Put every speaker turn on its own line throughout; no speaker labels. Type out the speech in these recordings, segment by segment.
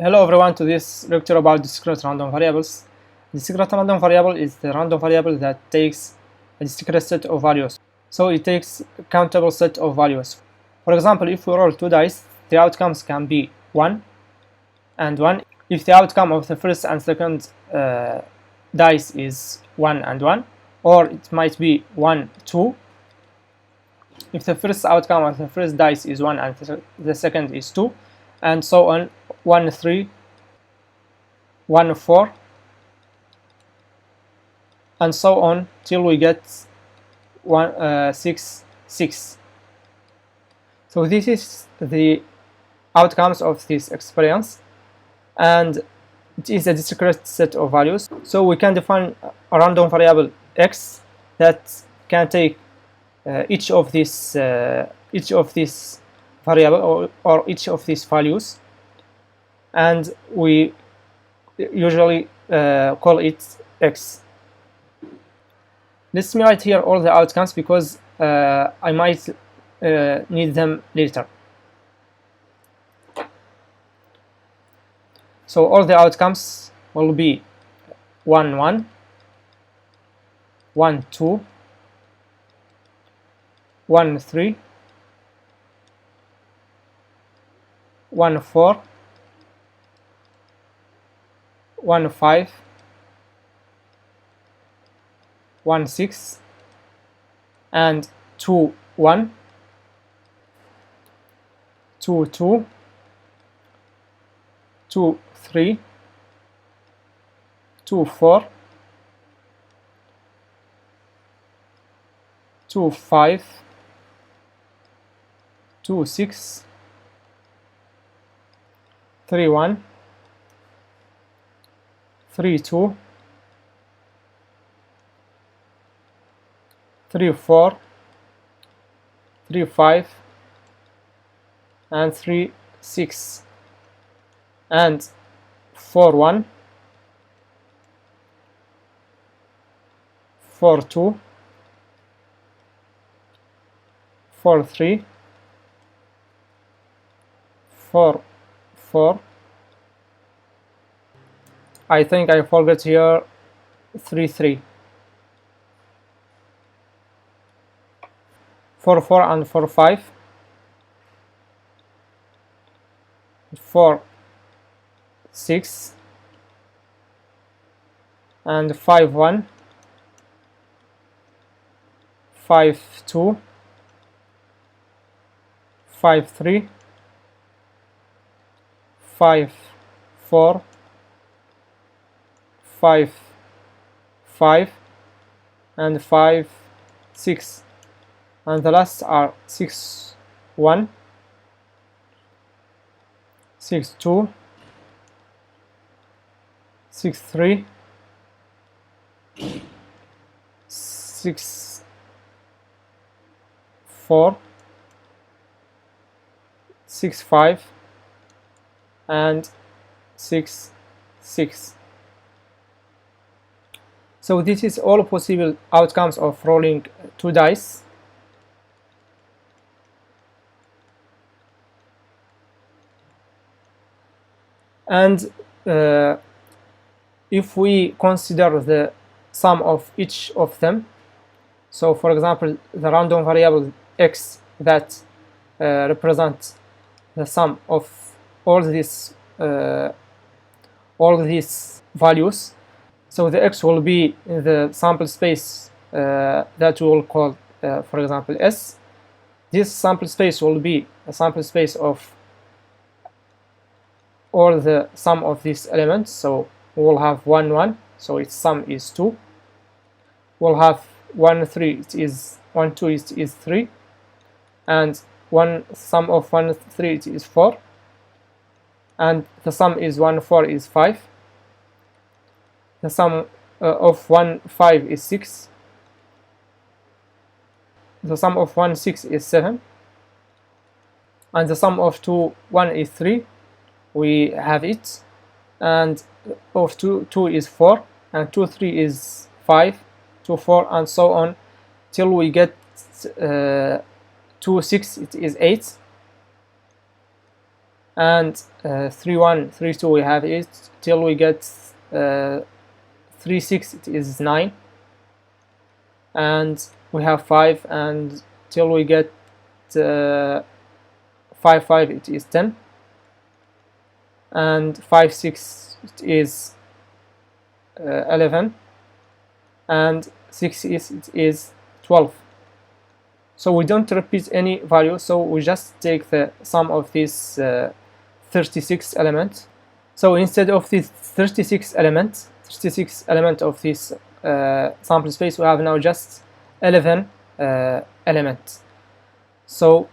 Hello everyone to this lecture about discrete random variables. Discrete random variable is the random variable that takes a discrete set of values. So it takes a countable set of values. For example, if we roll two dice, the outcomes can be 1 and 1. If the outcome of the first and second dice is 1 and 1, or it might be 1, 2. If the first outcome of the first dice is 1 and the second is 2, and so on, 1, 3, 1, 4, and so on till we get 6, 6. So this is the outcomes of this experience, and it is a discrete set of values. So we can define a random variable x that can take each of these variable or each of these values, and we usually call it x. Let me write here all the outcomes because I might need them later. So all the outcomes will be 1, 1, 1, 2, 1, 3, 1, 4, 1, 5, 1, 6, and 2, 1, 2, 2, 2, 3, 2, 4, 2, 5, 2, 6, 3, 1, 3, 2, 3, 4, 3, 5, and 3, 6, and 4, 1, 4, 2, 4, 3, 4, 4. I think I forgot here 3, 3. 4, 4, and 4, 5. 4, 6, and 5, 1, 5, 2, 5, 3, 5, 4, 5, 5, and 5, 6, and the last are 6, 1, 6, 2, 6, 3, 6, 4, 6, 5, and 6, 6. So this is all possible outcomes of rolling two dice. And if we consider the sum of each of them, so for example the random variable x that represents the sum of all these values, so the x will be in the sample space that we will call for example S. This sample space will be a sample space of all the sum of these elements, so we'll have 1, 1, so its sum is 2. We'll have 1, 3, it is 1, 2, it is 3, and sum of 1, 3, it is 4, and the sum is 1, 4 is 5. The sum of 1, 5 is 6. The sum of 1, 6 is 7, and the sum of 2, 1 is 3. We have it, and of 2 is 4, and 2, 3 is 5, 2, 4, and so on till we get 2, 6, it is 8, and 3 1 3 2 we have it till we get 3 6, it is 9, and we have 5, and till we get 5 5, it is 10, and 5 6, it is 11, and 6 is, it is 12. So we don't repeat any value, so we just take the sum of these 36 elements. So instead of these 36 elements of this sample space, we have now just 11 elements. So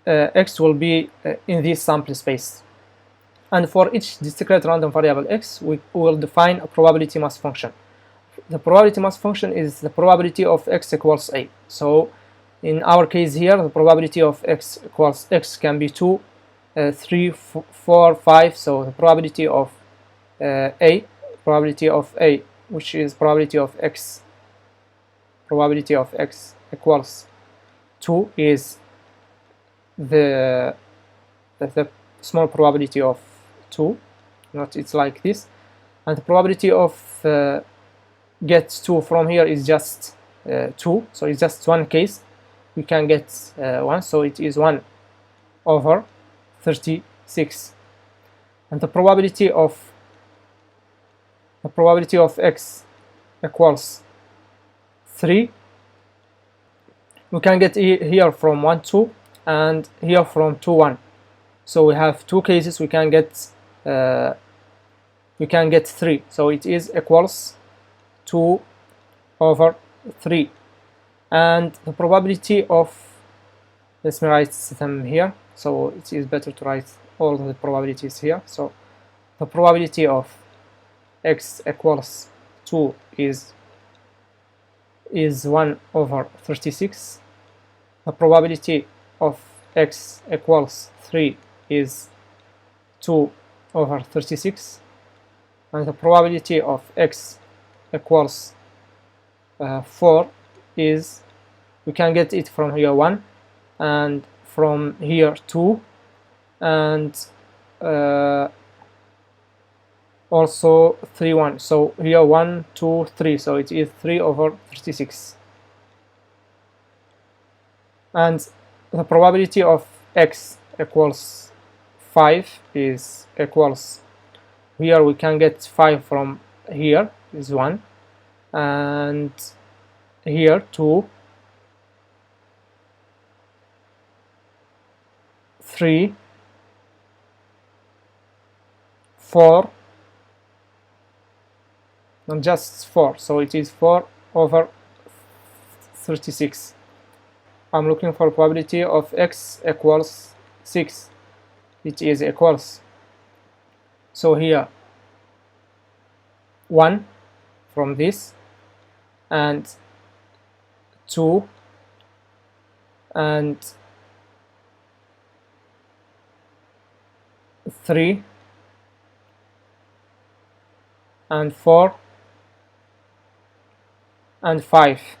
x will be in this sample space. And for each discrete random variable x, we will define a probability mass function. The probability mass function is the probability of x equals a. So in our case here, the probability of x equals x can be 2, 3, 4, 5. So the probability of a, which is probability of x equals 2, is the small probability of 2. It's like this, and the probability of get 2 from here is just 2. So it's just one case. We can get 1, so it is 1 over 36, and the probability of x equals 3. We can get here from 1 2, and here from 2 1. So we have two cases. We can get 3. So it is equals 2 over 3. And the probability of, let me write them here, so it is better to write all the probabilities here. So the probability of x equals 2 is 1 over 36. The probability of x equals 3 is 2 over 36, and the probability of x equals 4 is, we can get it from here 1, and from here 2, and also 3 1. So here 1 2 3, so it is 3 over 36. And the probability of x equals 5 is equals, here we can get 5 from here is 1, and here 2, 3, 4, and just 4. So it is 4 over 36. I'm looking for probability of x equals 6. It is equals, so here 1 from this, and 2, and 3, and 4, and 5.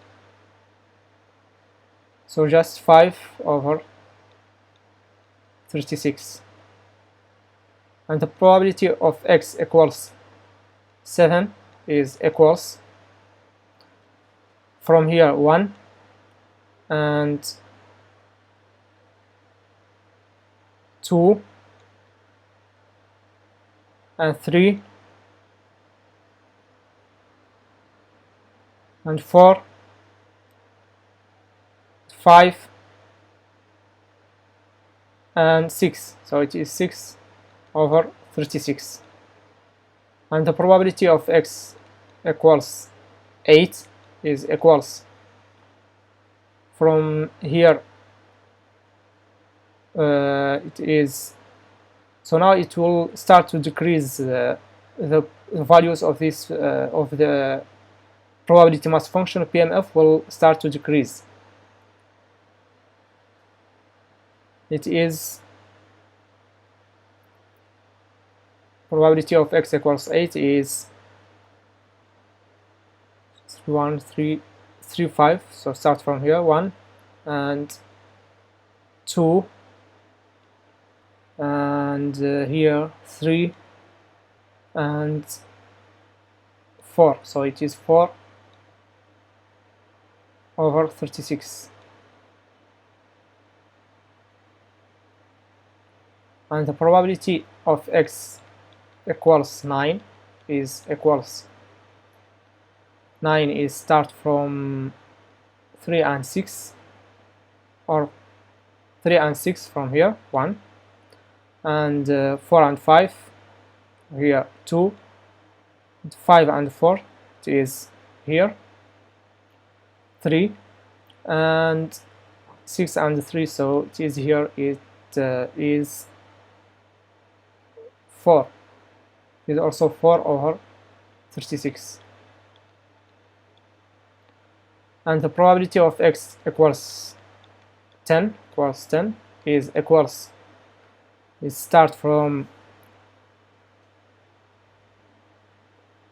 So just 5 over 36. And the probability of x equals 7 is equals, from here 1, and 2, and 3, and 4, 5, and 6. So it is 6 over 36. And the probability of x equals 8 is equals, from here it is, so now it will start to decrease the values of this of the probability mass function PMF will start to decrease. It is probability of x equals 8 is 1 3 3 5. So start from here 1, and 2, and and here 3 and 4, so it is 4 over 36, and the probability of x equals 9 is equals 9 is start from 3 and 6, or 3 and 6 from here 1, and 4 and 5 here 2, 5 and 4 it is here 3, and 6 and 3, so it is here, it is 4, it is also 4 over 36, and the probability of x equals 10 is equals, it start from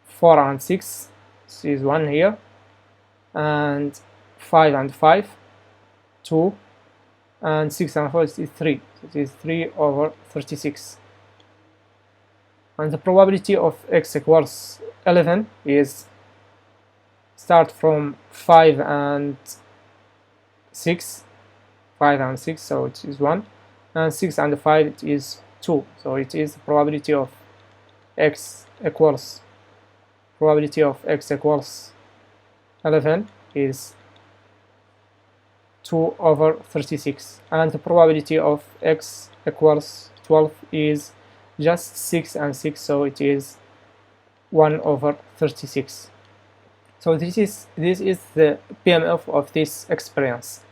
4 and 6, this is 1 here, and 5 and 5 2, and 6 and 4 is 3, it is 3 over 36, and the probability of x equals 11 is start from 5 and 6, so it is 1, and 6 and 5 it is 2, so it is the probability of x equals 11 is 2 over 36, and the probability of x equals 12 is just 6 and 6, so it is 1 over 36. So this is the PMF of this experience,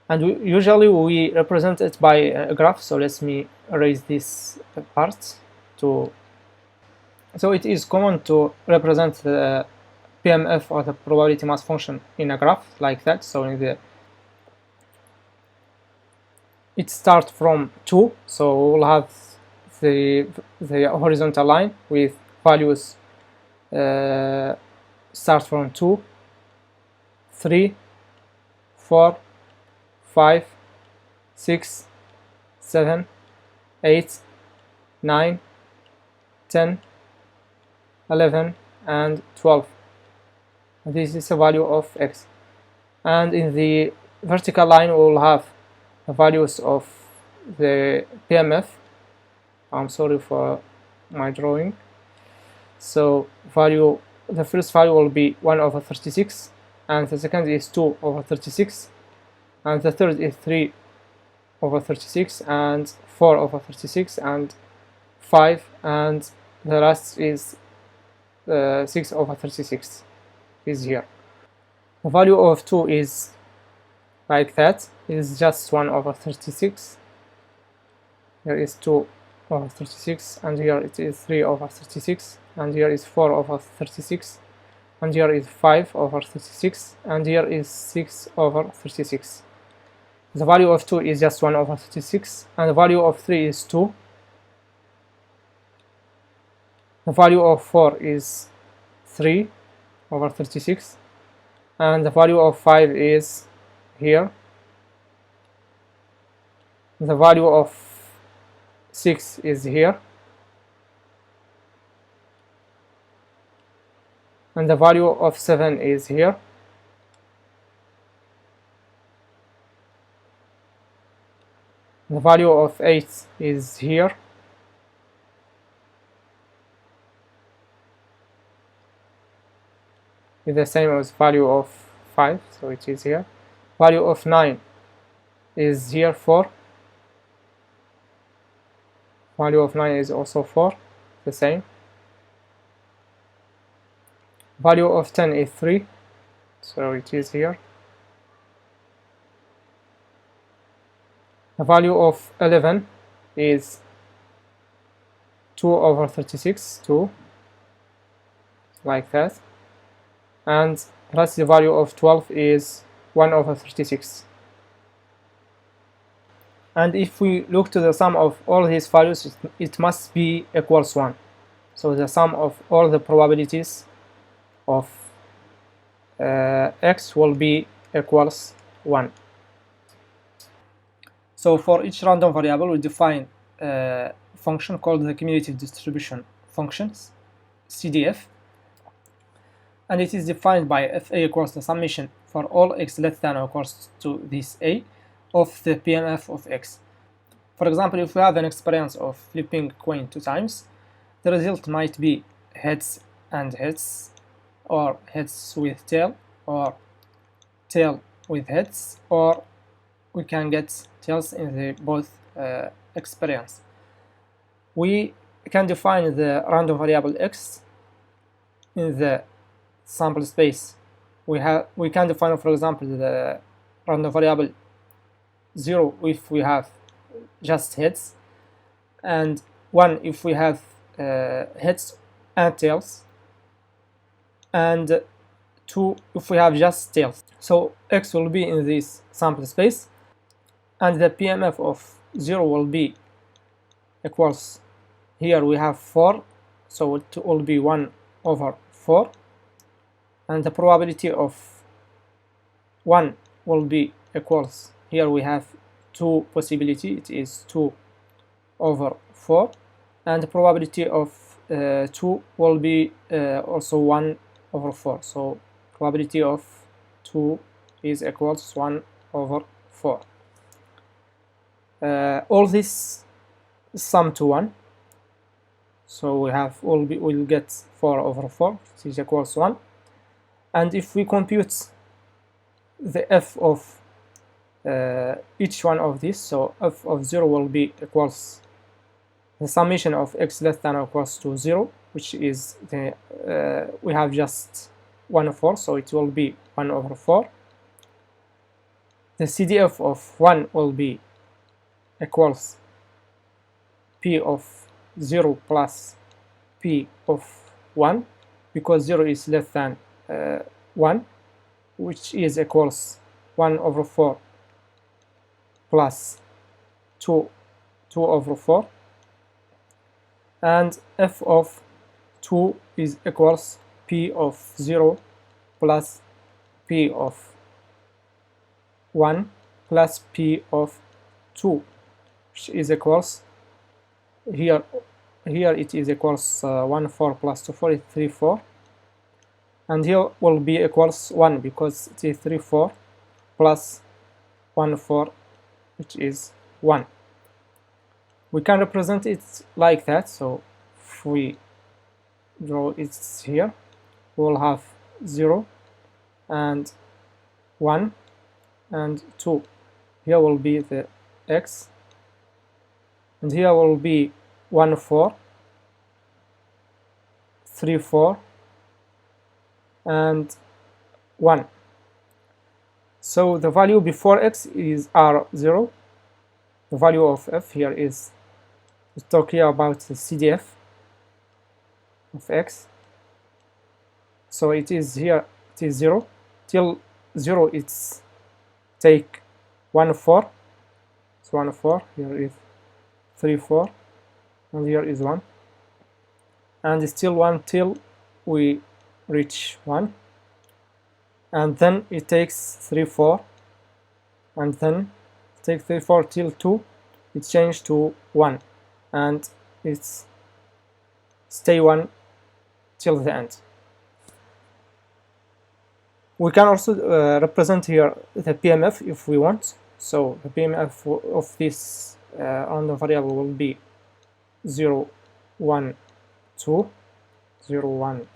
and usually we represent it by a graph. So let me erase this part to. So it is common to represent the PMF or the probability mass function in a graph like that. So it starts from 2, so we'll have the horizontal line with values start from 2, 3, 4, 5, 6, 7, 8, 9, 10, 11, and 12. This is a value of x, and in the vertical line we will have the values of the PMF. I'm sorry for my drawing. So the first value will be 1 over 36, and the second is 2 over 36, and the third is 3 over 36, and 4 over 36, and 5, and the last is 6 over 36 is here. The value of 2 is like that, is just 1 over 36. Here is 2 over 36, and here it is 3 over 36, and here is 4 over 36, and here is 5 over 36, and here is 6 over 36. The value of 2 is just 1 over 36, and the value of 3 is 2. The value of 4 is 3 over 36, and the value of 5 is here. The value of 6 is here, and the value of 7 is here. The value of 8 is here. Is the same as value of 5, so it is here. Value of 9 is here 4. Value of 9 is also 4, the same. Value of 10 is 3, so it is here. The value of 11 is 2 over 36, 2, like that. And plus the value of 12 is 1 over 36. And if we look to the sum of all these values, it must be equals 1. So the sum of all the probabilities of x will be equals 1. So for each random variable, we define function called the cumulative distribution functions, CDF, and it is defined by if a equals the summation for all x less than or equals to this a of the PMF of x. For example, if we have an experience of flipping a coin 2 times, the result might be heads and heads, or heads with tail, or tail with heads, or we can get tails in the both experience. We can define the random variable x in the sample space. We can define, for example, the random variable 0 if we have just heads, and 1 if we have heads and tails, and 2 if we have just tails. So x will be in this sample space, and the PMF of 0 will be equals, here we have 4, so it will be 1 over 4, and the probability of 1 will be equals, here we have 2 possibility, it is 2 over 4, and the probability of 2 will be also 1 over 4, so probability of 2 is equals 1 over 4. All this sum to 1, so we have we'll get 4 over 4, which is equals 1. And if we compute the f of each one of these, so f of 0 will be equals the summation of x less than or equals to 0, which is the we have just 1 over 4, so it will be 1 over 4. The CDF of 1 will be equals p of 0 plus p of 1, because 0 is less than 1, which is equals 1 over 4 plus 2 over 4, and f of 2 is equals p of 0 plus p of 1 plus p of 2, which is equals, here it is equals 1 4 plus 2 4 is 3 4, and here will be equals 1 because it is 3 4 plus 1 4, which is 1. We can represent it like that, so if we draw it here, we will have 0 and 1 and 2. Here will be the x, and here will be 1 4, 3 4, and 1. So the value before x is r0. The value of f here is, we talk here about the CDF of x. So it is here, it is 0 till 0. It's take 1 4. So 1 4. Here is 3 4, and here is 1, and still 1 till we reach 1, and then it takes 3 4, and then take 3 4 till 2, it changed to 1, and it's stay 1 till the end. We can also represent here the PMF if we want. So the PMF of this random variable will be 0 1 2, 0 1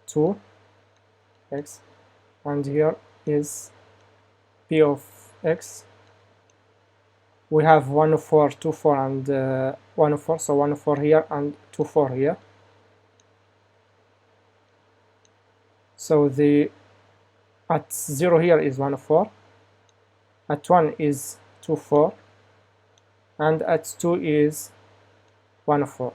2 x, and here is p of x. We have 1 4 2 4 and 1 4, so 1 4 here and 2 4 here. So the at 0 here is 1 4, at 1 is 2 4, and at 2 is 1 4.